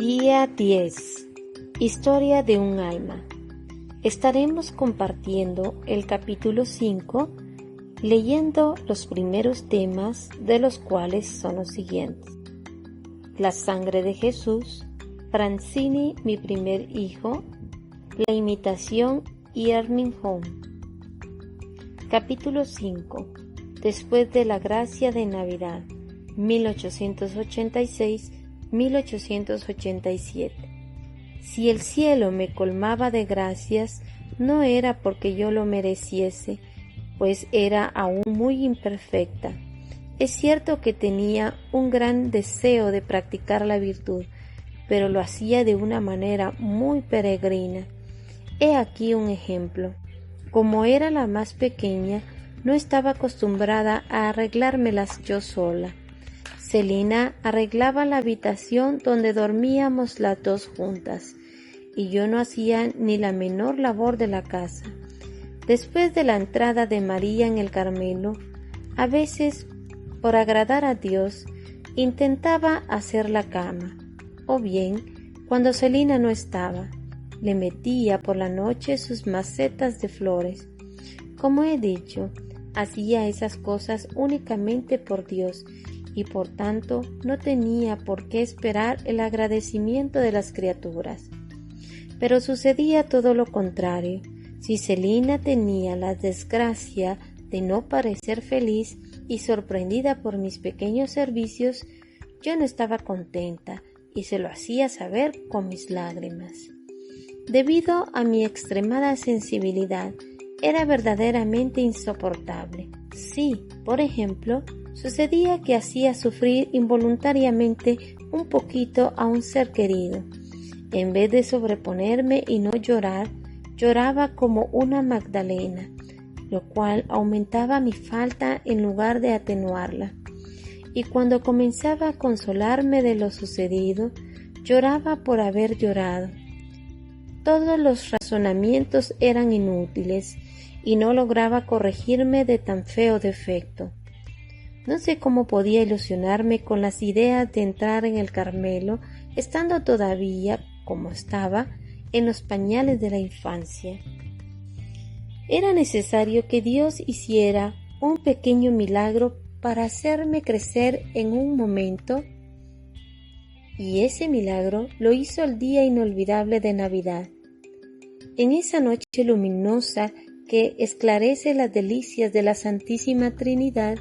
Día 10. Historia de un alma. Estaremos compartiendo el capítulo 5, leyendo los primeros temas, de los cuales son los siguientes: la sangre de Jesús, Francini, mi primer hijo, la imitación y Earning Home. Capítulo 5. Después de la gracia de Navidad, 1886-1887. Si el cielo me colmaba de gracias, no era porque yo lo mereciese, pues era aún muy imperfecta. Es cierto que tenía un gran deseo de practicar la virtud, pero lo hacía de una manera muy peregrina. He aquí un ejemplo. Como era la más pequeña, no estaba acostumbrada a arreglármelas yo sola. Celina arreglaba la habitación donde dormíamos las dos juntas, y yo no hacía ni la menor labor de la casa. Después de la entrada de María en el Carmelo, a veces, por agradar a Dios, intentaba hacer la cama, o bien, cuando Celina no estaba, le metía por la noche sus macetas de flores. Como he dicho, hacía esas cosas únicamente por Dios, y por tanto no tenía por qué esperar el agradecimiento de las criaturas. Pero sucedía todo lo contrario. Si Celina tenía la desgracia de no parecer feliz y sorprendida por mis pequeños servicios, yo no estaba contenta y se lo hacía saber con mis lágrimas. Debido a mi extremada sensibilidad, era verdaderamente insoportable. Sí, por ejemplo, sucedía que hacía sufrir involuntariamente un poquito a un ser querido. En vez de sobreponerme y no llorar, lloraba como una Magdalena, lo cual aumentaba mi falta en lugar de atenuarla. Y cuando comenzaba a consolarme de lo sucedido, lloraba por haber llorado. Todos los razonamientos eran inútiles y no lograba corregirme de tan feo defecto. No sé cómo podía ilusionarme con las ideas de entrar en el Carmelo, estando todavía, como estaba, en los pañales de la infancia. Era necesario que Dios hiciera un pequeño milagro para hacerme crecer en un momento, y ese milagro lo hizo el día inolvidable de Navidad. En esa noche luminosa que esclarece las delicias de la Santísima Trinidad,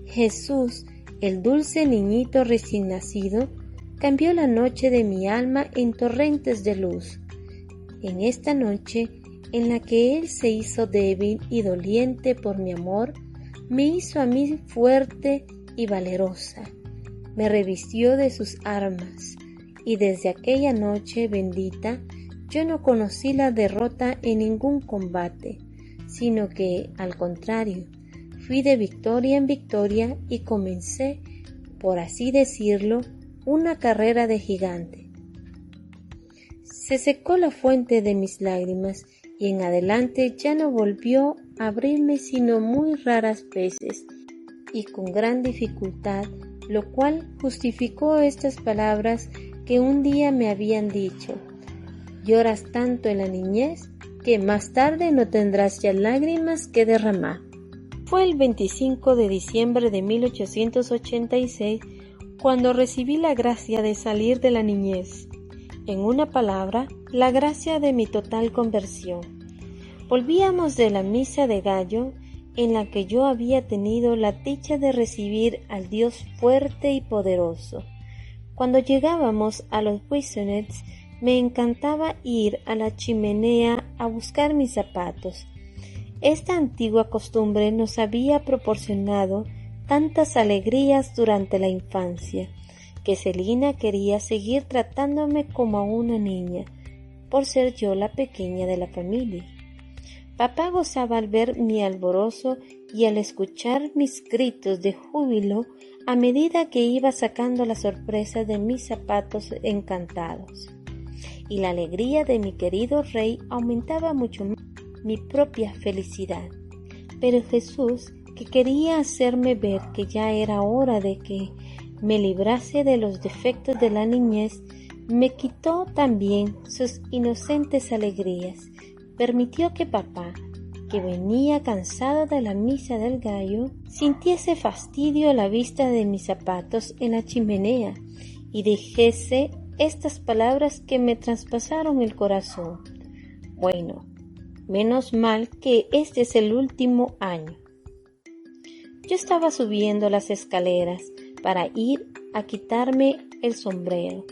Jesús, el dulce niñito recién nacido, cambió la noche de mi alma en torrentes de luz. En esta noche, en la que Él se hizo débil y doliente por mi amor, me hizo a mí fuerte y valerosa, me revistió de sus armas, y desde aquella noche bendita, yo no conocí la derrota en ningún combate, sino que, al contrario, fui de victoria en victoria y comencé, por así decirlo, una carrera de gigante. Se secó la fuente de mis lágrimas y en adelante ya no volvió a abrirme sino muy raras veces y con gran dificultad, lo cual justificó estas palabras que un día me habían dicho: lloras tanto en la niñez que más tarde no tendrás ya lágrimas que derramar. Fue el 25 de diciembre de 1886 cuando recibí la gracia de salir de la niñez. En una palabra, la gracia de mi total conversión. Volvíamos de la misa de gallo, en la que yo había tenido la dicha de recibir al Dios fuerte y poderoso. Cuando llegábamos a los Buissonets, me encantaba ir a la chimenea a buscar mis zapatos. Esta antigua costumbre nos había proporcionado tantas alegrías durante la infancia, que Celina quería seguir tratándome como a una niña, por ser yo la pequeña de la familia. Papá gozaba al ver mi alborozo y al escuchar mis gritos de júbilo a medida que iba sacando la sorpresa de mis zapatos encantados. Y la alegría de mi querido rey aumentaba mucho más mi propia felicidad. Pero Jesús, que quería hacerme ver que ya era hora de que me librase de los defectos de la niñez, Me quitó también sus inocentes alegrías. Permitió que papá, que venía cansado de la misa del gallo, sintiese fastidio a la vista de mis zapatos en la chimenea y dijese estas palabras que me traspasaron el corazón. Bueno, menos mal que este es el último año. Yo estaba subiendo las escaleras para ir a quitarme el sombrero.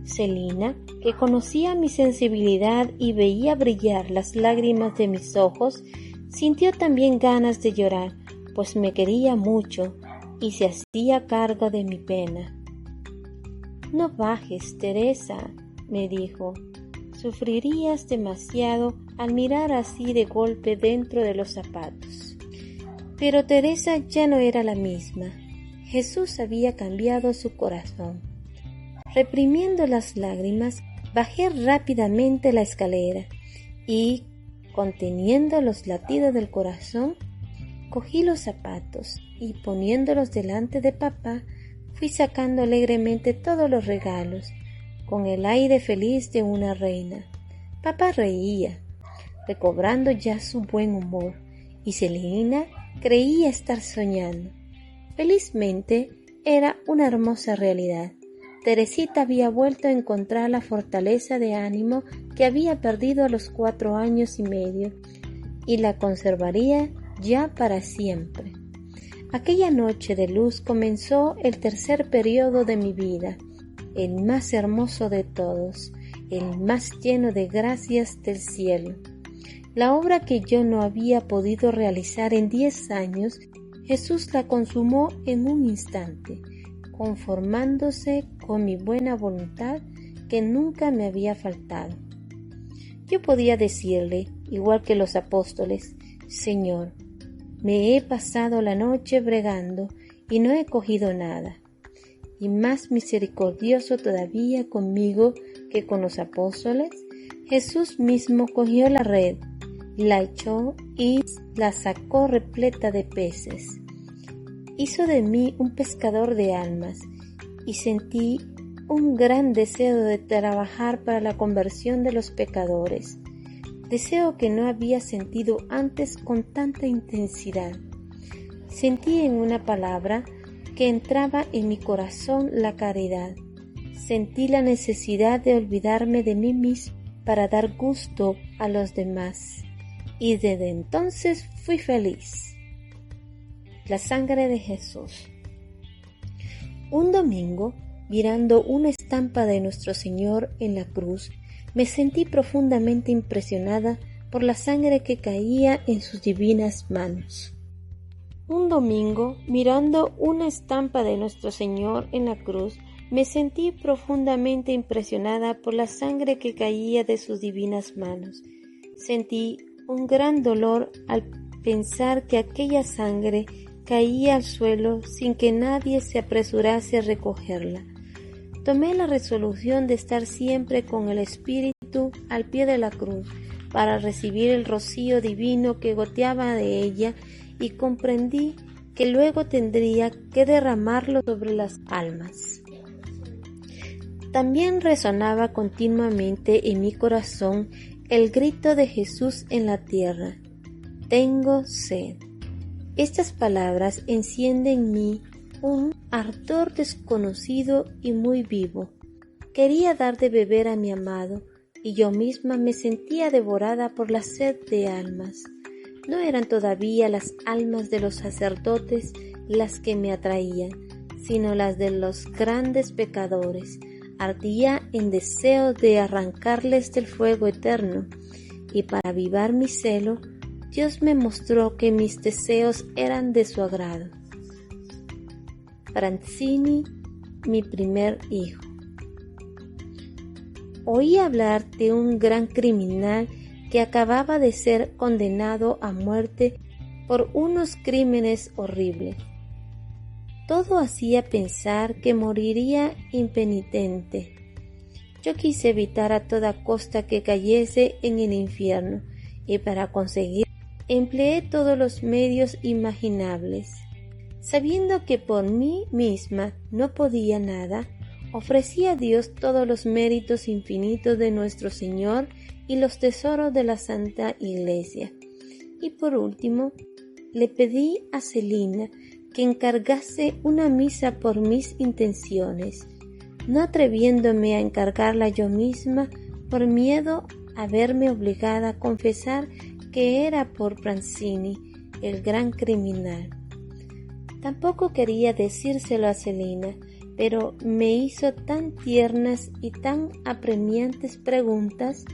Celina, que conocía mi sensibilidad y veía brillar las lágrimas de mis ojos, sintió también ganas de llorar, pues me quería mucho y se hacía cargo de mi pena. «No bajes, Teresa», me dijo. «Sufrirías demasiado al mirar así de golpe dentro de los zapatos». Pero Teresa ya no era la misma. Jesús había cambiado su corazón. Reprimiendo las lágrimas, bajé rápidamente la escalera y, conteniendo los latidos del corazón, cogí los zapatos y, poniéndolos delante de papá, fui sacando alegremente todos los regalos, con el aire feliz de una reina. Papá reía, recobrando ya su buen humor, y Celina creía estar soñando. Felizmente, era una hermosa realidad. Teresita había vuelto a encontrar la fortaleza de ánimo que había perdido a los 4 años y medio, y la conservaría ya para siempre. Aquella noche de luz comenzó el tercer periodo de mi vida, el más hermoso de todos, el más lleno de gracias del cielo. La obra que yo no había podido realizar en 10 años, Jesús la consumó en un instante, conformándose con mi buena voluntad que nunca me había faltado. Yo podía decirle, igual que los apóstoles, «Señor, me he pasado la noche bregando y no he cogido nada». Y más misericordioso todavía conmigo que con los apóstoles, Jesús mismo cogió la red, la echó y la sacó repleta de peces. Hizo de mí un pescador de almas y sentí un gran deseo de trabajar para la conversión de los pecadores, deseo que no había sentido antes con tanta intensidad. Sentí en una palabra que entraba en mi corazón la caridad. Sentí la necesidad de olvidarme de mí mismo para dar gusto a los demás, y desde entonces fui feliz. La sangre de Jesús. Un domingo, mirando una estampa de nuestro Señor en la cruz, me sentí profundamente impresionada por la sangre que caía en sus divinas manos. Un domingo, mirando una estampa de nuestro Señor en la cruz, me sentí profundamente impresionada por la sangre que caía de sus divinas manos. Sentí un gran dolor al pensar que aquella sangre caía al suelo sin que nadie se apresurase a recogerla. Tomé la resolución de estar siempre con el Espíritu al pie de la cruz para recibir el rocío divino que goteaba de ella, y comprendí que luego tendría que derramarlo sobre las almas. También resonaba continuamente en mi corazón el grito de Jesús en la tierra: «Tengo sed». Estas palabras encienden en mí un ardor desconocido y muy vivo. Quería dar de beber a mi amado, y yo misma me sentía devorada por la sed de almas. No eran todavía las almas de los sacerdotes las que me atraían, sino las de los grandes pecadores. Ardía en deseo de arrancarles del fuego eterno, y para avivar mi celo, Dios me mostró que mis deseos eran de su agrado. Francini, mi primer hijo. Oí hablar de un gran criminal que acababa de ser condenado a muerte por unos crímenes horribles. Todo hacía pensar que moriría impenitente. Yo quise evitar a toda costa que cayese en el infierno, y para conseguir empleé todos los medios imaginables. Sabiendo que por mí misma no podía nada, Ofrecí a Dios todos los méritos infinitos de nuestro Señor y los tesoros de la Santa Iglesia. Y por último, le pedí a Celina que encargase una misa por mis intenciones, no atreviéndome a encargarla yo misma por miedo a verme obligada a confesar que era por Pranzini, el gran criminal. Tampoco quería decírselo a Celina, pero me hizo tan tiernas y tan apremiantes preguntas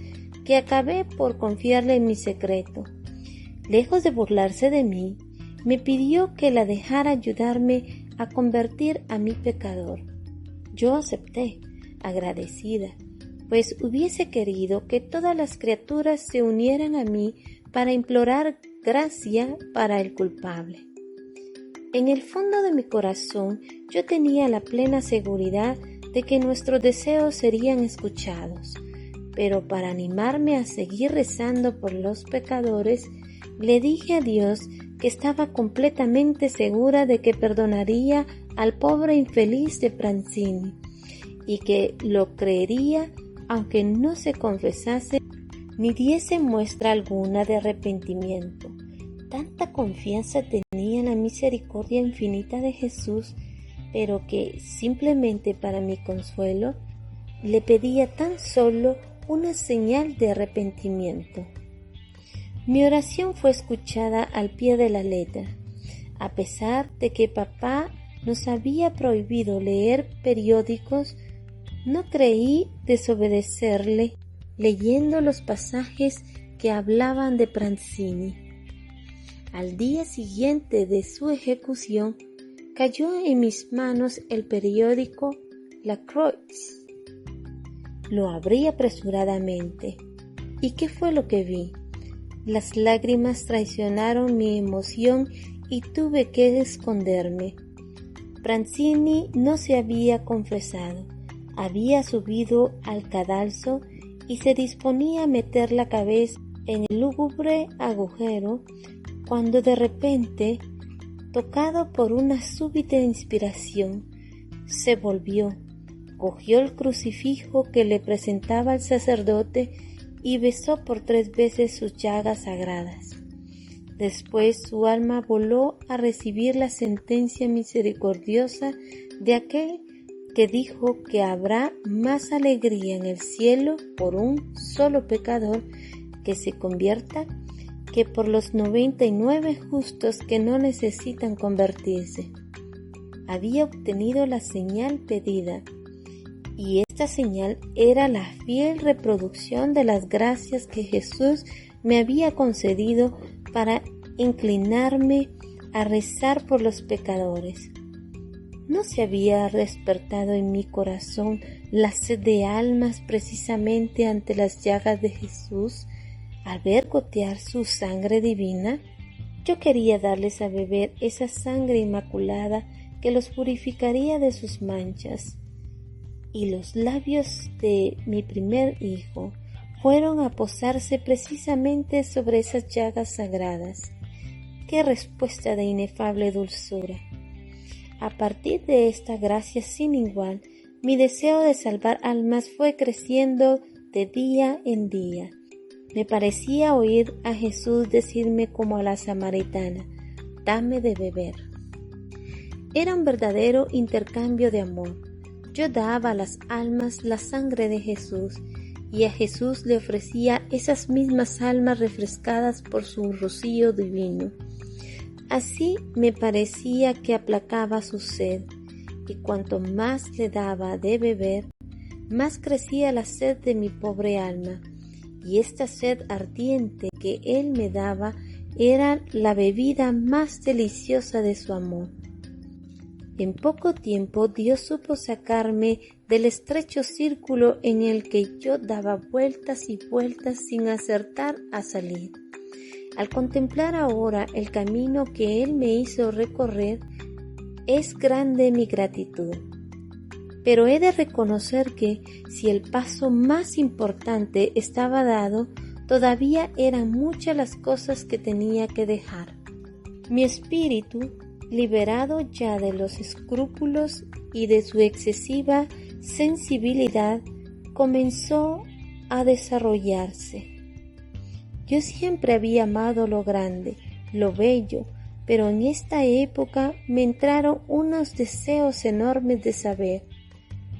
que acabé por confiarle en mi secreto. Lejos de burlarse de mí, me pidió que la dejara ayudarme a convertir a mi pecador. Yo acepté, agradecida, pues hubiese querido que todas las criaturas se unieran a mí para implorar gracia para el culpable. En el fondo de mi corazón yo tenía la plena seguridad de que nuestros deseos serían escuchados, pero para animarme a seguir rezando por los pecadores, le dije a Dios que estaba completamente segura de que perdonaría al pobre infeliz de Pranzini y que lo creería aunque no se confesase ni diese muestra alguna de arrepentimiento. Tanta confianza tenía en la misericordia infinita de Jesús, pero que simplemente para mi consuelo le pedía tan solo una señal de arrepentimiento. Mi oración fue escuchada al pie de la letra. A pesar de que papá nos había prohibido leer periódicos, no creí desobedecerle leyendo los pasajes que hablaban de Pranzini. Al día siguiente de su ejecución, cayó en mis manos el periódico La Croix. Lo abrí apresuradamente. ¿Y qué fue lo que vi? Las lágrimas traicionaron mi emoción y tuve que esconderme. Pranzini no se había confesado, había subido al cadalso y se disponía a meter la cabeza en el lúgubre agujero, cuando de repente, tocado por una súbita inspiración, se volvió, cogió el crucifijo que le presentaba el sacerdote y besó por 3 veces sus llagas sagradas. Después su alma voló a recibir la sentencia misericordiosa de aquel que dijo que habrá más alegría en el cielo por un solo pecador que se convierta que por los 99 justos que no necesitan convertirse. Había obtenido la señal pedida, y esta señal era la fiel reproducción de las gracias que Jesús me había concedido para inclinarme a rezar por los pecadores. ¿No se había despertado en mi corazón la sed de almas precisamente ante las llagas de Jesús al ver gotear su sangre divina? Yo quería darles a beber esa sangre inmaculada que los purificaría de sus manchas. Y los labios de mi primer hijo fueron a posarse precisamente sobre esas llagas sagradas. ¡Qué respuesta de inefable dulzura! A partir de esta gracia sin igual, mi deseo de salvar almas fue creciendo de día en día. Me parecía oír a Jesús decirme como a la samaritana: «Dame de beber». Era un verdadero intercambio de amor. Yo daba a las almas la sangre de Jesús, y a Jesús le ofrecía esas mismas almas refrescadas por su rocío divino. Así me parecía que aplacaba su sed, y cuanto más le daba de beber, más crecía la sed de mi pobre alma, y esta sed ardiente que él me daba era la bebida más deliciosa de su amor. En poco tiempo Dios supo sacarme del estrecho círculo en el que yo daba vueltas y vueltas sin acertar a salir. Al contemplar ahora el camino que Él me hizo recorrer, es grande mi gratitud. Pero he de reconocer que, si el paso más importante estaba dado, todavía eran muchas las cosas que tenía que dejar. Mi espíritu, liberado ya de los escrúpulos y de su excesiva sensibilidad comenzó a desarrollarse. Yo siempre había amado lo grande, lo bello, pero en esta época me entraron unos deseos enormes de saber.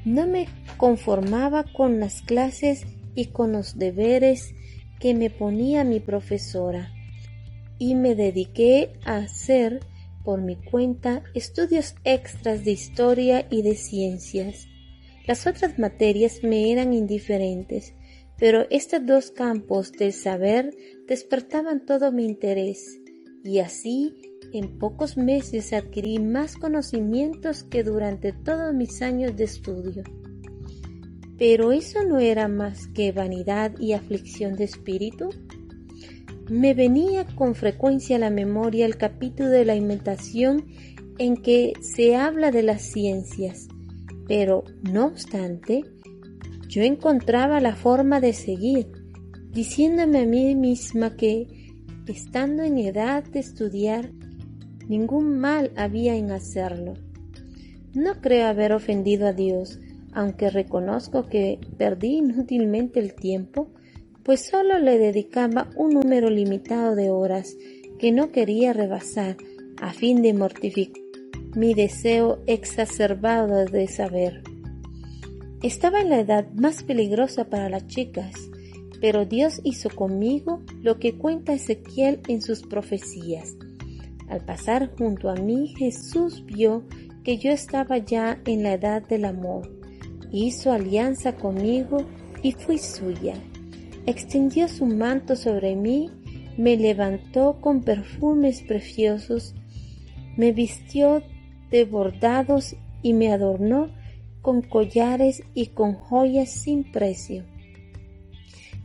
No me conformaba con las clases y con los deberes que me ponía mi profesora, y me dediqué a hacer por mi cuenta estudios extras de historia y de ciencias. Las otras materias me eran indiferentes, pero estos dos campos del saber despertaban todo mi interés, y así en pocos meses adquirí más conocimientos que durante todos mis años de estudio. Pero eso no era más que vanidad y aflicción de espíritu. Me venía con frecuencia a la memoria el capítulo de la alimentación en que se habla de las ciencias, pero no obstante, yo encontraba la forma de seguir, diciéndome a mí misma que, estando en edad de estudiar, ningún mal había en hacerlo. No creo haber ofendido a Dios, aunque reconozco que perdí inútilmente el tiempo, pues solo le dedicaba un número limitado de horas que no quería rebasar a fin de mortificar mi deseo exacerbado de saber. Estaba en la edad más peligrosa para las chicas, pero Dios hizo conmigo lo que cuenta Ezequiel en sus profecías. Al pasar junto a mí, Jesús vio que yo estaba ya en la edad del amor. Hizo alianza conmigo y fui suya. Extendió su manto sobre mí, me levantó con perfumes preciosos, me vistió de bordados y me adornó con collares y con joyas sin precio.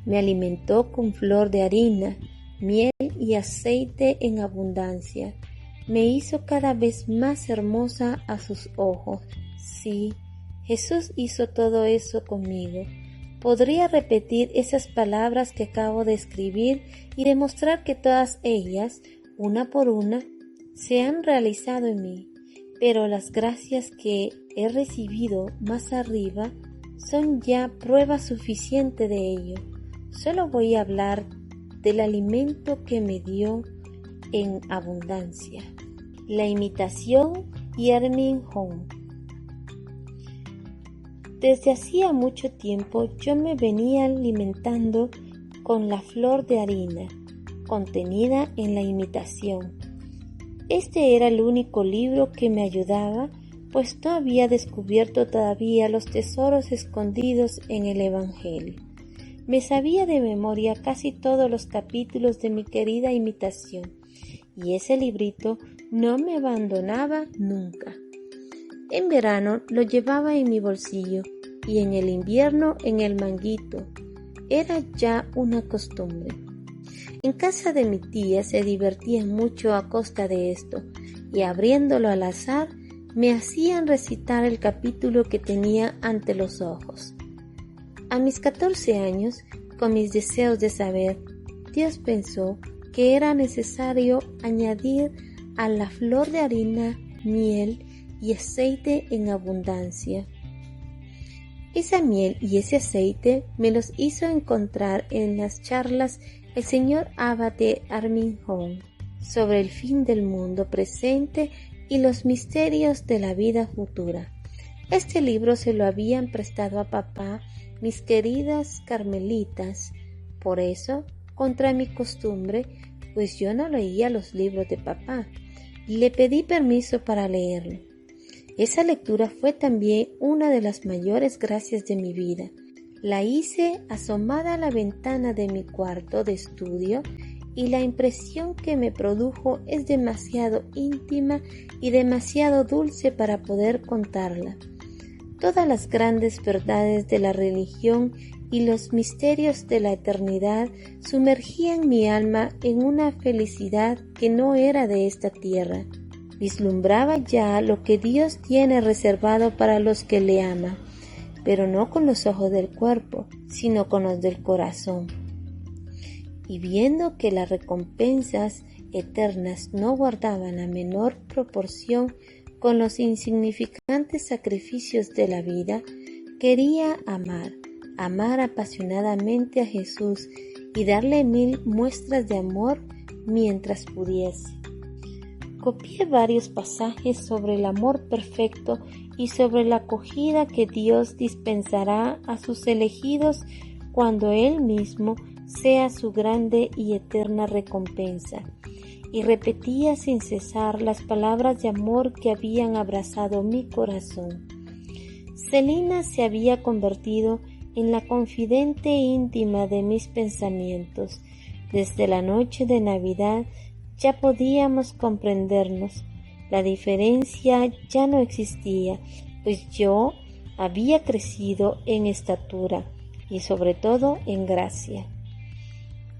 Me alimentó con flor de harina, miel y aceite en abundancia. Me hizo cada vez más hermosa a sus ojos. Sí, Jesús hizo todo eso conmigo. Podría repetir esas palabras que acabo de escribir y demostrar que todas ellas, una por una, se han realizado en mí, pero las gracias que he recibido más arriba son ya prueba suficiente de ello. Solo voy a hablar del alimento que me dio en abundancia. La imitación y Hermine Home. Desde hacía mucho tiempo yo me venía alimentando con la flor de harina, contenida en la imitación. Este era el único libro que me ayudaba, pues no había descubierto todavía los tesoros escondidos en el Evangelio. Me sabía de memoria casi todos los capítulos de mi querida imitación, y ese librito no me abandonaba nunca. En verano lo llevaba en mi bolsillo y en el invierno en el manguito. Era ya una costumbre. En casa de mi tía se divertían mucho a costa de esto, y abriéndolo al azar me hacían recitar el capítulo que tenía ante los ojos. A mis 14 años, con mis deseos de saber, Dios pensó que era necesario añadir a la flor de harina, miel y aceite en abundancia. Esa miel y ese aceite me los hizo encontrar en las charlas el señor abate Hermine Home sobre el fin del mundo presente y los misterios de la vida futura. Este libro se lo habían prestado a papá mis queridas carmelitas. Por eso, contra mi costumbre, pues yo no leía los libros de papá, le pedí permiso para leerlo. Esa lectura fue también una de las mayores gracias de mi vida. La hice asomada a la ventana de mi cuarto de estudio y la impresión que me produjo es demasiado íntima y demasiado dulce para poder contarla. Todas las grandes verdades de la religión y los misterios de la eternidad sumergían mi alma en una felicidad que no era de esta tierra. Vislumbraba ya lo que Dios tiene reservado para los que le aman, pero no con los ojos del cuerpo, sino con los del corazón. Y viendo que las recompensas eternas no guardaban la menor proporción con los insignificantes sacrificios de la vida, Quería amar apasionadamente a Jesús y darle 1000 muestras de amor mientras pudiese. Copié varios pasajes sobre el amor perfecto y sobre la acogida que Dios dispensará a sus elegidos cuando Él mismo sea su grande y eterna recompensa. Y repetía sin cesar las palabras de amor que habían abrazado mi corazón. Celina se había convertido en la confidente íntima de mis pensamientos. Desde la noche de Navidad ya podíamos comprendernos. La diferencia ya no existía, pues yo había crecido en estatura y sobre todo en gracia.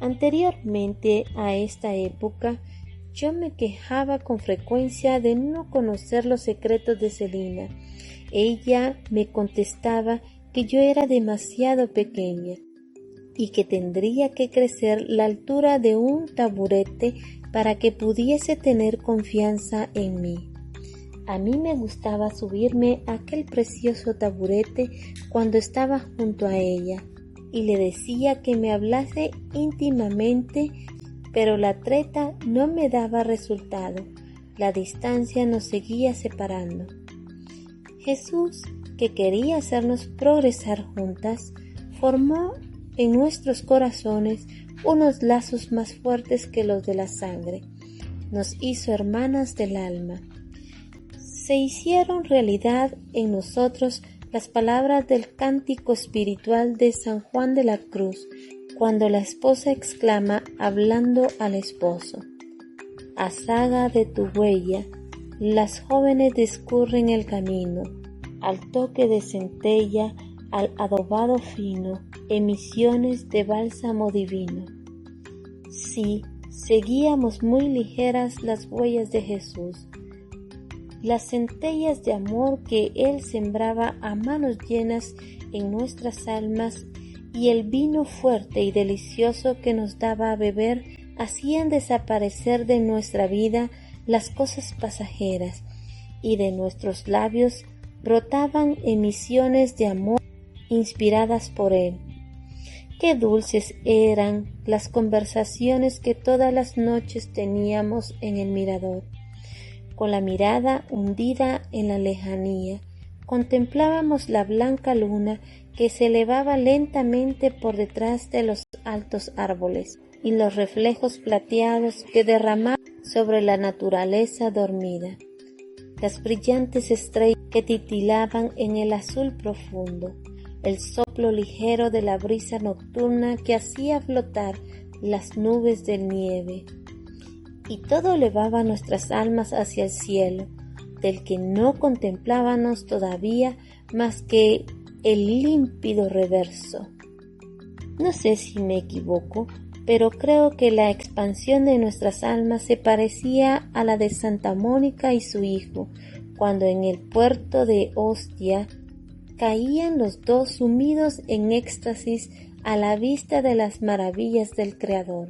Anteriormente a esta época, yo me quejaba con frecuencia de no conocer los secretos de Celina. Ella me contestaba que yo era demasiado pequeña y que tendría que crecer la altura de un taburete para que pudiese tener confianza en mí. A mí me gustaba subirme a aquel precioso taburete cuando estaba junto a ella y le decía que me hablase íntimamente, pero la treta no me daba resultado. La distancia nos seguía separando. Jesús, que quería hacernos progresar juntas, formó en nuestros corazones unos lazos más fuertes que los de la sangre. Nos hizo hermanas del alma. Se hicieron realidad en nosotros las palabras del cántico espiritual de San Juan de la Cruz, cuando la esposa exclama hablando al esposo: «Azaga de tu huella, las jóvenes discurren el camino, al toque de centella, al adobado fino, emisiones de bálsamo divino». Sí, seguíamos muy ligeras las huellas de Jesús, las centellas de amor que Él sembraba a manos llenas en nuestras almas y el vino fuerte y delicioso que nos daba a beber hacían desaparecer de nuestra vida las cosas pasajeras, y de nuestros labios brotaban emisiones de amor inspiradas por Él. Qué dulces eran las conversaciones que todas las noches teníamos en el mirador. Con la mirada hundida en la lejanía, contemplábamos la blanca luna que se elevaba lentamente por detrás de los altos árboles y los reflejos plateados que derramaban sobre la naturaleza dormida. Las brillantes estrellas que titilaban en el azul profundo, el soplo ligero de la brisa nocturna que hacía flotar las nubes de nieve. Y todo elevaba nuestras almas hacia el cielo, del que no contemplábamos todavía más que el límpido reverso. No sé si me equivoco, pero creo que la expansión de nuestras almas se parecía a la de Santa Mónica y su hijo, cuando en el puerto de Ostia caían los dos sumidos en éxtasis a la vista de las maravillas del Creador.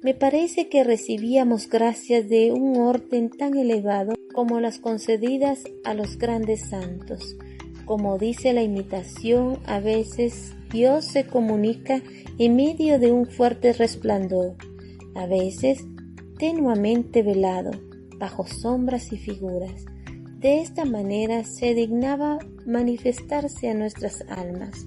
Me parece que recibíamos gracias de un orden tan elevado como las concedidas a los grandes santos. Como dice la imitación, a veces Dios se comunica en medio de un fuerte resplandor, a veces tenuamente velado, bajo sombras y figuras. De esta manera se dignaba manifestarse a nuestras almas.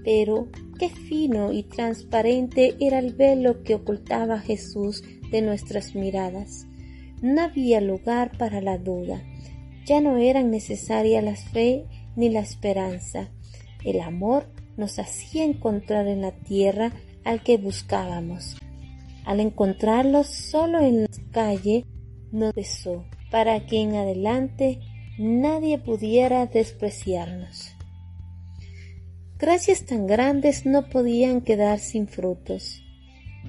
Pero qué fino y transparente era el velo que ocultaba a Jesús de nuestras miradas. No había lugar para la duda. Ya no eran necesarias la fe ni la esperanza. El amor nos hacía encontrar en la tierra al que buscábamos. Al encontrarlo solo en la calle, nos besó, para que en adelante nadie pudiera despreciarnos. Gracias tan grandes no podían quedar sin frutos,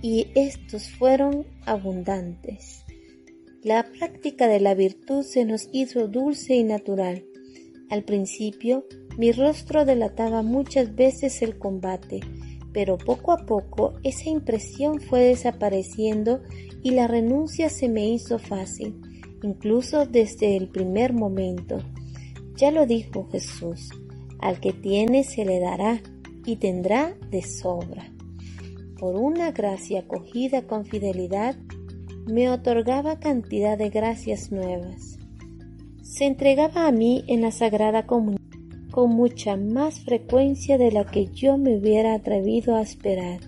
y estos fueron abundantes. La práctica de la virtud se nos hizo dulce y natural. Al principio, mi rostro delataba muchas veces el combate, pero poco a poco esa impresión fue desapareciendo y la renuncia se me hizo fácil, incluso desde el primer momento. Ya lo dijo Jesús: Al que tiene se le dará y tendrá de sobra. Por una gracia acogida con fidelidad, me otorgaba cantidad de gracias nuevas. Se entregaba a mí en la Sagrada Comunión con mucha más frecuencia de la que yo me hubiera atrevido a esperar.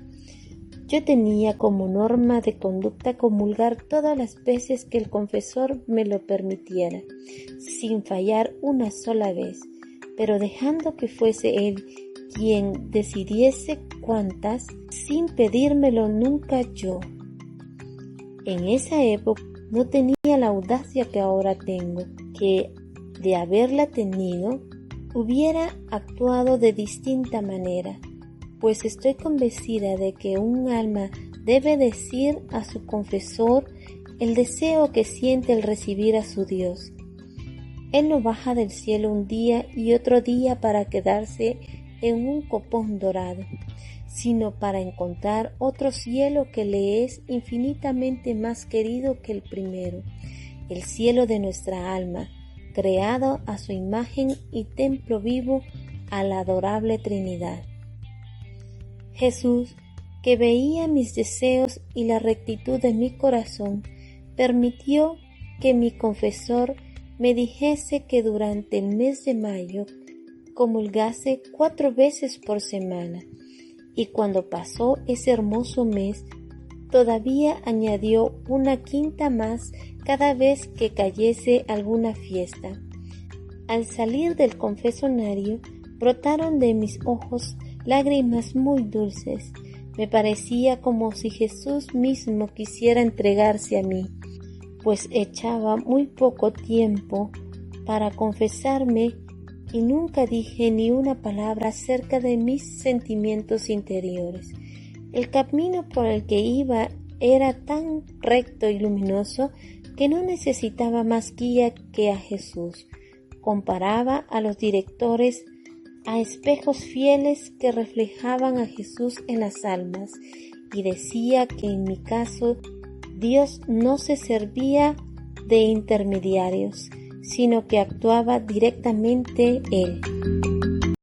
Yo tenía como norma de conducta comulgar todas las veces que el confesor me lo permitiera, sin fallar una sola vez, pero dejando que fuese él quien decidiese cuántas, sin pedírmelo nunca yo. En esa época no tenía la audacia que ahora tengo, que de haberla tenido, hubiera actuado de distinta manera, pues estoy convencida de que un alma debe decir a su confesor el deseo que siente al recibir a su Dios. Él no baja del cielo un día y otro día para quedarse en un copón dorado, sino para encontrar otro cielo que le es infinitamente más querido que el primero, el cielo de nuestra alma, creado a su imagen y templo vivo a la adorable Trinidad. Jesús, que veía mis deseos y la rectitud de mi corazón, permitió que mi confesor me dijese que durante el mes de mayo comulgase 4 veces por semana, y cuando pasó ese hermoso mes, todavía añadió una quinta más cada vez que cayese alguna fiesta. Al salir del confesonario, brotaron de mis ojos lágrimas muy dulces. Me parecía como si Jesús mismo quisiera entregarse a mí, pues echaba muy poco tiempo para confesarme y nunca dije ni una palabra acerca de mis sentimientos interiores. El camino por el que iba era tan recto y luminoso que no necesitaba más guía que a Jesús. Comparaba a los directores a espejos fieles que reflejaban a Jesús en las almas, y decía que en mi caso Dios no se servía de intermediarios, sino que actuaba directamente Él.